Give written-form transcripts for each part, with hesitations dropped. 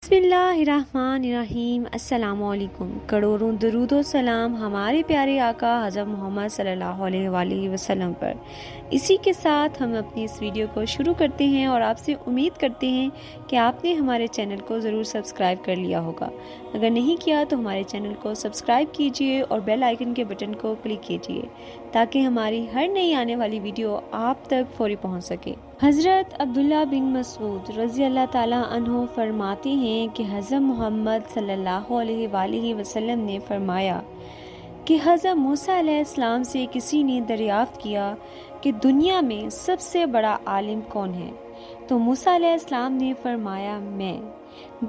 بسم اللہ الرحمن الرحیم۔ السلام علیکم۔ کروڑوں درود و سلام ہمارے پیارے آقا حضرت محمد صلی اللہ علیہ وآلہ وسلم پر۔ اسی کے ساتھ ہم اپنی اس ویڈیو کو شروع کرتے ہیں اور آپ سے امید کرتے ہیں کہ آپ نے ہمارے چینل کو ضرور سبسکرائب کر لیا ہوگا۔ اگر نہیں کیا تو ہمارے چینل کو سبسکرائب کیجئے اور بیل آئیکن کے بٹن کو کلک کیجئے تاکہ ہماری ہر نئی آنے والی ویڈیو آپ تک فوری پہنچ سکے۔ حضرت عبداللہ بن مسعود رضی اللہ تعالیٰ عنہ فرماتے ہیں کہ حضرت محمد صلی اللہ علیہ وآلہ وسلم نے فرمایا کہ حضرت موسیٰ علیہ السلام سے کسی نے دریافت کیا کہ دنیا میں سب سے بڑا عالم کون ہے؟ تو موسیٰ علیہ السلام نے فرمایا میں۔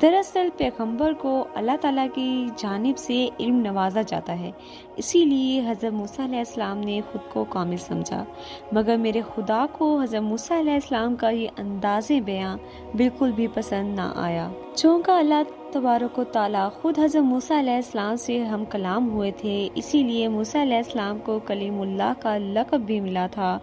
دراصل پیغمبر کو اللہ تعالیٰ کی جانب سے علم نوازا جاتا ہے، اسی لیے حضرت موسیٰ علیہ السلام نے خود کو کامل سمجھا، مگر میرے خدا کو حضرت موسیٰ علیہ السلام کا یہ انداز بیاں بالکل بھی پسند نہ آیا۔ چونکہ اللہ تبارک و تعالیٰ خود حضرت موسیٰ علیہ السلام سے ہم کلام ہوئے تھے، اسی لیے موسیٰ علیہ السلام کو کلیم اللہ کا لقب بھی ملا تھا،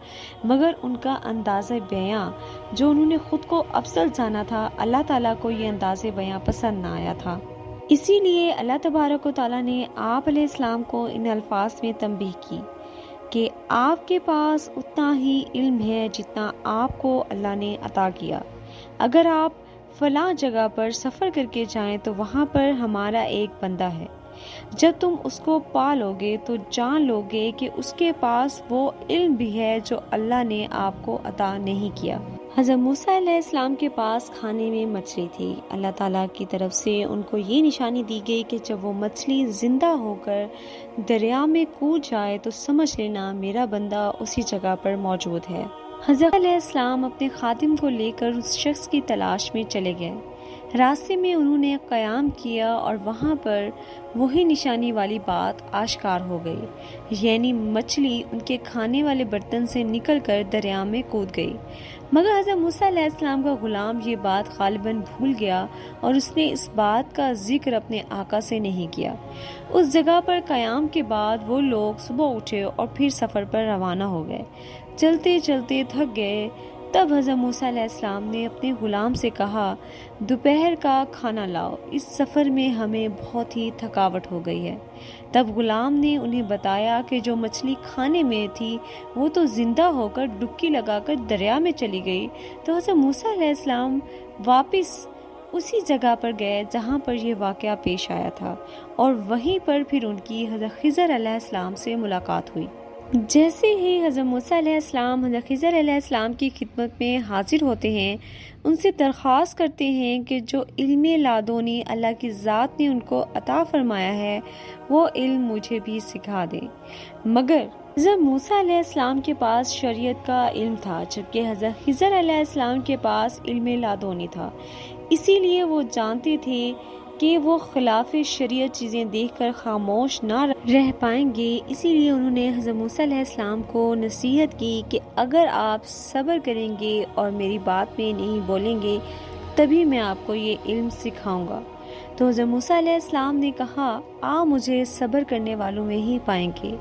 مگر ان کا انداز بیاں جو انہوں نے خود کو افضل جانا تھا، اللہ تعالیٰ کو یہ انداز بیاں پسند نہ آیا تھا۔ اسی لیے اللہ تبارک و تعالیٰ نے آپ علیہ السلام کو ان الفاظ میں تنبیہ کی کہ آپ کے پاس اتنا ہی علم ہے جتنا آپ کو اللہ نے عطا کیا۔ اگر آپ فلاں جگہ پر سفر کر کے جائیں تو وہاں پر ہمارا ایک بندہ ہے، جب تم اس کو پا لو گے تو جان لو گے کہ اس کے پاس وہ علم بھی ہے جو اللہ نے آپ کو عطا نہیں کیا۔ حضرت موسیٰ علیہ السلام کے پاس کھانے میں مچھلی تھی۔ اللہ تعالیٰ کی طرف سے ان کو یہ نشانی دی گئی کہ جب وہ مچھلی زندہ ہو کر دریا میں کود جائے تو سمجھ لینا میرا بندہ اسی جگہ پر موجود ہے۔ حضرت علیہ السلام اپنے خادم کو لے کر اس شخص کی تلاش میں چلے گئے۔ راستے میں انہوں نے قیام کیا اور وہاں پر وہی نشانی والی بات آشکار ہو گئی، یعنی مچھلی ان کے کھانے والے برتن سے نکل کر دریا میں کود گئی، مگر حضرت موسیٰ علیہ السلام کا غلام یہ بات غالباً بھول گیا اور اس نے اس بات کا ذکر اپنے آقا سے نہیں کیا۔ اس جگہ پر قیام کے بعد وہ لوگ صبح اٹھے اور پھر سفر پر روانہ ہو گئے۔ چلتے چلتے تھک گئے، تب حضرت موسیٰ علیہ السلام نے اپنے غلام سے کہا دوپہر کا کھانا لاؤ، اس سفر میں ہمیں بہت ہی تھکاوٹ ہو گئی ہے۔ تب غلام نے انہیں بتایا کہ جو مچھلی کھانے میں تھی وہ تو زندہ ہو کر ڈبکی لگا کر دریا میں چلی گئی۔ تو حضرت موسیٰ علیہ السلام واپس اسی جگہ پر گئے جہاں پر یہ واقعہ پیش آیا تھا، اور وہیں پر پھر ان کی حضرت خضر علیہ السلام سے ملاقات ہوئی۔ جیسے ہی حضرت موسیٰ علیہ السلام حضرت خضر علیہ السلام کی خدمت میں حاضر ہوتے ہیں، ان سے درخواست کرتے ہیں کہ جو علم لادنی اللہ کی ذات نے ان کو عطا فرمایا ہے وہ علم مجھے بھی سکھا دیں۔ مگر حضرت موسیٰ علیہ السلام کے پاس شریعت کا علم تھا، جبکہ حضرت خضر علیہ السلام کے پاس علم لادنی تھا، اسی لیے وہ جانتے تھے کہ وہ خلاف شریعت چیزیں دیکھ کر خاموش نہ رہ پائیں گے، اسی لیے انہوں نے حضرت موسیٰ علیہ السلام کو نصیحت کی کہ اگر آپ صبر کریں گے اور میری بات میں نہیں بولیں گے تبھی میں آپ کو یہ علم سکھاؤں گا۔ تو حضرت موسیٰ علیہ السلام نے کہا آپ مجھے صبر کرنے والوں میں ہی پائیں گے۔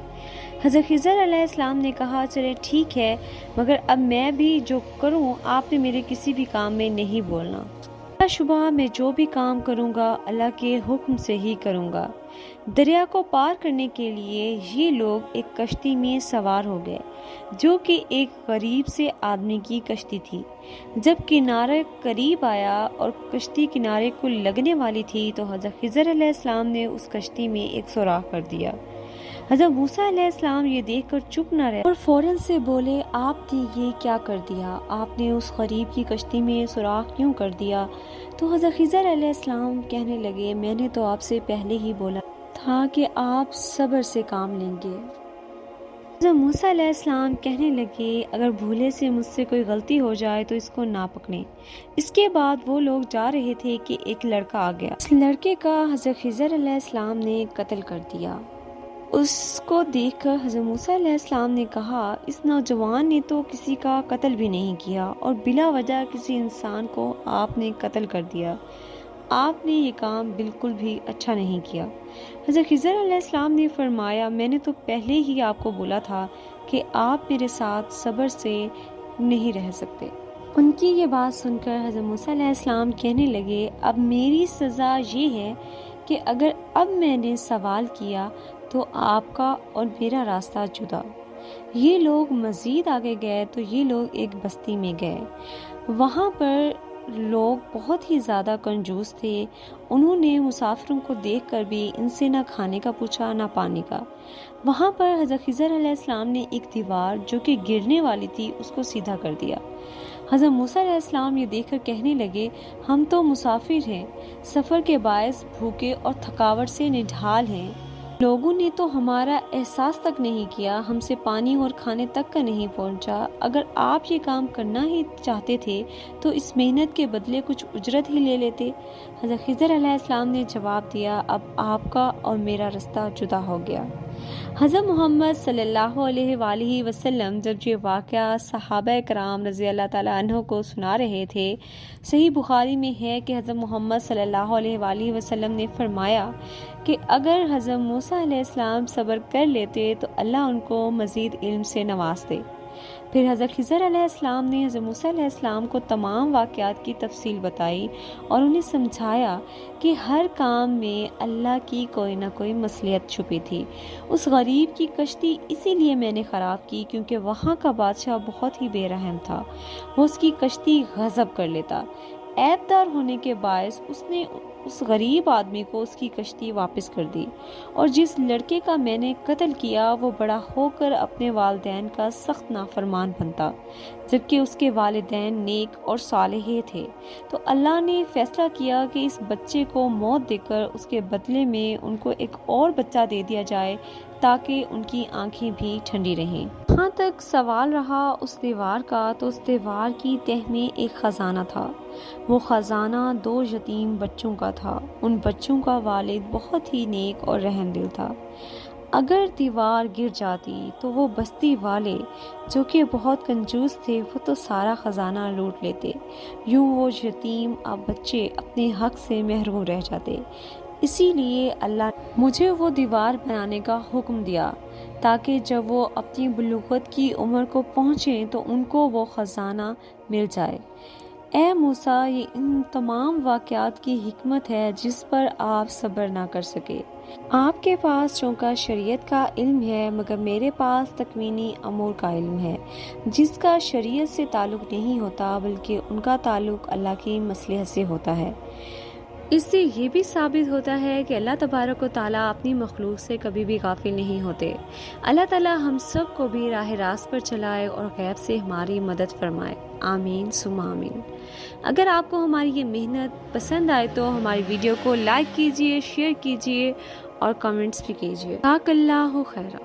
حضرت خضر علیہ السلام نے کہا چلے ٹھیک ہے، مگر اب میں بھی جو کروں آپ نے میرے کسی بھی کام میں نہیں بولنا۔ بلا شبہ میں جو بھی کام کروں گا اللہ کے حکم سے ہی کروں گا۔ دریا کو پار کرنے کے لیے یہ لوگ ایک کشتی میں سوار ہو گئے جو کہ ایک غریب سے آدمی کی کشتی تھی۔ جب کنارے قریب آیا اور کشتی کنارے کو لگنے والی تھی تو حضرت خضر علیہ السلام نے اس کشتی میں ایک سوراخ کر دیا۔ حضرت موسیٰ علیہ السلام یہ دیکھ کر چپ نہ رہے اور فوراً سے بولے آپ نے یہ کیا کر دیا؟ آپ نے اس غریب کی کشتی میں سوراخ کیوں کر دیا؟ تو حضرت خضر علیہ السلام کہنے لگے میں نے تو آپ سے پہلے ہی بولا تھا کہ آپ صبر سے کام لیں گے۔ حضرت موسیٰ علیہ السلام کہنے لگے اگر بھولے سے مجھ سے کوئی غلطی ہو جائے تو اس کو نہ پکڑیں۔ اس کے بعد وہ لوگ جا رہے تھے کہ ایک لڑکا آ گیا، اس لڑکے کا حضرت خضر علیہ السلام نے قتل کر دیا۔ اس کو دیکھ کر حضرت موسیٰ علیہ السلام نے کہا اس نوجوان نے تو کسی کا قتل بھی نہیں کیا اور بلا وجہ کسی انسان کو آپ نے قتل کر دیا، آپ نے یہ کام بالکل بھی اچھا نہیں کیا۔ حضرت خضر علیہ السلام نے فرمایا میں نے تو پہلے ہی آپ کو بولا تھا کہ آپ میرے ساتھ صبر سے نہیں رہ سکتے۔ ان کی یہ بات سن کر حضرت موسیٰ علیہ السلام کہنے لگے اب میری سزا یہ ہے کہ اگر اب میں نے سوال کیا تو آپ کا اور میرا راستہ جدا۔ یہ لوگ مزید آگے گئے تو یہ لوگ ایک بستی میں گئے، وہاں پر لوگ بہت ہی زیادہ کنجوس تھے۔ انہوں نے مسافروں کو دیکھ کر بھی ان سے نہ کھانے کا پوچھا نہ پانی کا۔ وہاں پر حضرت خضر علیہ السلام نے ایک دیوار جو کہ گرنے والی تھی اس کو سیدھا کر دیا۔ حضرت موسیٰ علیہ السلام یہ دیکھ کر کہنے لگے ہم تو مسافر ہیں، سفر کے باعث بھوکے اور تھکاوٹ سے نڈھال ہیں، لوگوں نے تو ہمارا احساس تک نہیں کیا، ہم سے پانی اور کھانے تک کا نہیں پہنچا۔ اگر آپ یہ کام کرنا ہی چاہتے تھے تو اس محنت کے بدلے کچھ اجرت ہی لے لیتے۔ حضرت خضر علیہ السلام نے جواب دیا اب آپ کا اور میرا رستہ جدا ہو گیا۔ حضرت محمد صلی اللہ علیہ وآلہ وسلم جب یہ واقعہ صحابہ کرام رضی اللہ تعالیٰ عنہ کو سنا رہے تھے، صحیح بخاری میں ہے کہ حضرت محمد صلی اللہ علیہ وآلہ وسلم نے فرمایا کہ اگر حضرت موسیٰ علیہ السلام صبر کر لیتے تو اللہ ان کو مزید علم سے نوازتے۔ پھر حضرت خضر علیہ السلام نے حضرت موسیٰ علیہ السلام کو تمام واقعات کی تفصیل بتائی اور انہیں سمجھایا کہ ہر کام میں اللہ کی کوئی نہ کوئی مصلحت چھپی تھی۔ اس غریب کی کشتی اسی لیے میں نے خراب کی کیونکہ وہاں کا بادشاہ بہت ہی بے رحم تھا، وہ اس کی کشتی غصب کر لیتا۔ عیب دار ہونے کے باعث اس نے اس غریب آدمی کو اس کی کشتی واپس کر دی، اور جس لڑکے کا میں نے قتل کیا وہ بڑا ہو کر اپنے والدین کا سخت نافرمان بنتا، جبکہ اس کے والدین نیک اور صالح تھے۔ تو اللہ نے فیصلہ کیا کہ اس بچے کو موت دے کر اس کے بدلے میں ان کو ایک اور بچہ دے دیا جائے تاکہ ان کی آنکھیں بھی ٹھنڈی رہیں۔ جہاں تک سوال رہا اس دیوار کا، تو اس دیوار کی تہ میں ایک خزانہ تھا۔ وہ خزانہ 2 یتیم بچوں کا تھا۔ ان بچوں کا والد بہت ہی نیک اور رحم دل تھا۔ اگر دیوار گر جاتی تو وہ بستی والے جو کہ بہت کنجوس تھے وہ تو سارا خزانہ لوٹ لیتے، یوں وہ یتیم اب بچے اپنے حق سے محروم رہ جاتے۔ اسی لیے اللہ نے مجھے وہ دیوار بنانے کا حکم دیا تاکہ جب وہ اپنی بلوغت کی عمر کو پہنچیں تو ان کو وہ خزانہ مل جائے۔ اے موسیٰ، یہ ان تمام واقعات کی حکمت ہے جس پر آپ صبر نہ کر سکے۔ آپ کے پاس چونکہ شریعت کا علم ہے مگر میرے پاس تکوینی امور کا علم ہے جس کا شریعت سے تعلق نہیں ہوتا بلکہ ان کا تعلق اللہ کی مصلحت سے ہوتا ہے۔ اس سے یہ بھی ثابت ہوتا ہے کہ اللہ تبارک و تعالیٰ اپنی مخلوق سے کبھی بھی غافل نہیں ہوتے۔ اللہ تعالیٰ ہم سب کو بھی راہ راست پر چلائے اور غیب سے ہماری مدد فرمائے، آمین ثم آمین۔ اگر آپ کو ہماری یہ محنت پسند آئے تو ہماری ویڈیو کو لائک کیجئے، شیئر کیجئے اور کمنٹس بھی کیجئے۔ جزاک اللہ خیرا۔